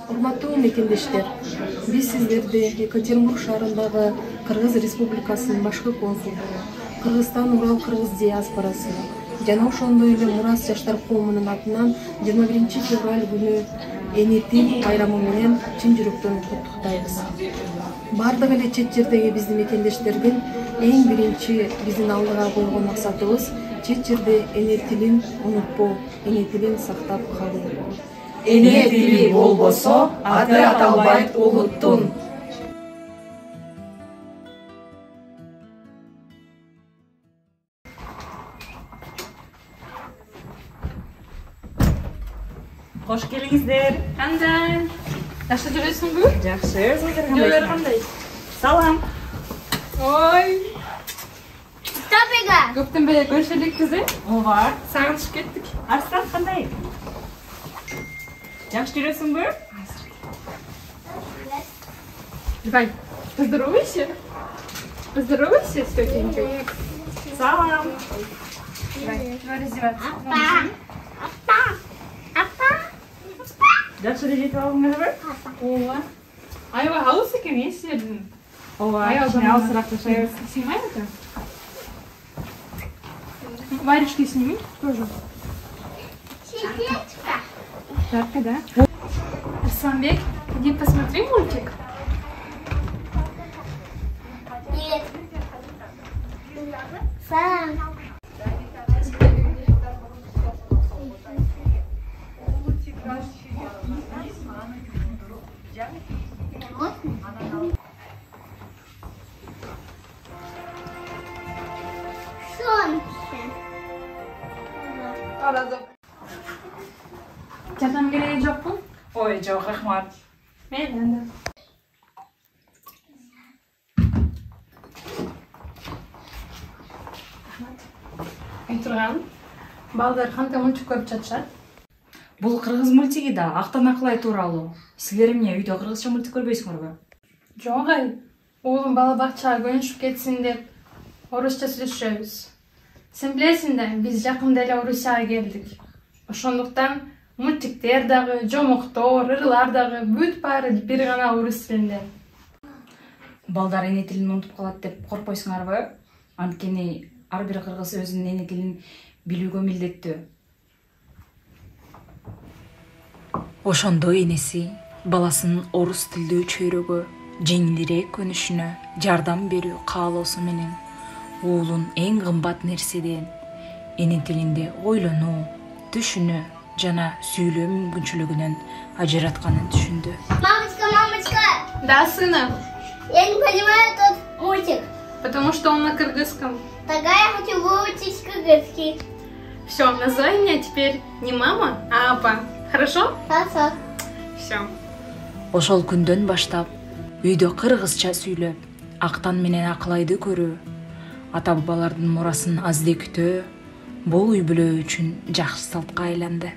Урматтуу мекендештер, биз сиздерди Екатеринбург шаарындагы Кыргыз Республикасынын башкы консулдугу, Кыргызстан Урал кыргыз диаспорасы жана ошондой эле Мурас жаштар коомунун атынан 21 февраль күнү Эни тил байрамы менен чын жүрөктөн куттуктайбыз. Бардык эле чет жердеги биздин мекендештердин эң биринчи биздин алдыга койгон максатыбыз чет жерде эне тилин унутпоо, эне тилин сактап калуу. Эне тили болбосо, аты аталбайт улуттун. Hoş gelingиздер. Кандай? Жакшы жүрөсүңбү? Жакшы, өзүңөр Жолдор кандай? кандай? Салам. Ой, Стопига! көптөн бери көрүшөлүкпүз, Ооба. сагынышып кеттик. Арстан кандай? Жакшы жүрөсүңбү? Давай, поздоровайся. Поздоровайся с тетенькой. Салам. Давай раздеваться. Жакшы жетип алыңызбы? Ооба. Аябай алыс экен, эстердин. Ооба. Аял Кичине заман. алысыраак жашайбыз. Снимай это. Варежки сними тоже. Сердечко! Жарко, да? Арсланбек, иди посмотри мультик. Нет. Сам. Солнце. Жардам кереги жокпу? Ой, жок, рахмат. Мейли анда. Үй турган. Балдар кандай мультик көрүп жатышат? Бул кыргыз мультиги да Актан Акылай тууралуу. Силер эмне үйдө кыргызча мультик көрбөйсүңөрбү? Жок ай. Уулум бала бакчага көнүшүп кетсин деп орусча сүйлөшөбүз. Сен билесиң да, биз жакында эле Орусияга келдик. Ошондуктан мультиктер дагы, жомоктор, ырлар дагы бүт баары бир гана орус тилинде. Балдар эне тилин унутуп калат деп коркпойсуңарбы? Анткени ар бир кыргыз өзүнүн эне тилин билүүгө милдеттүү. Ошондо энеси баласынын орус тилдүү чөйрөгө жеңилирээк көнүшүнө жардам берүү каалоосу менен уулун эң кымбат нерседен эне тилинде ойлонуу, түшүнүү жана сүйлөө мүмкүнчүлүгүнөн ажыратканын түшүндү. Мамочка, мамочка! Да, сына, Я не понимаю тот мультик. потому что он на кыргызском. Тогда я хочу выучить кыргызский. Все, называй меня теперь не мама, а апа. Хорошо? Хорошо. Все. Ошол күндөн баштап үйдө кыргызча сүйлөп, Актан менен Акылайды көрүү, ата бабалардын мурасын аздекитөө бул үй бүлө үчүн жакшы салтка айланды.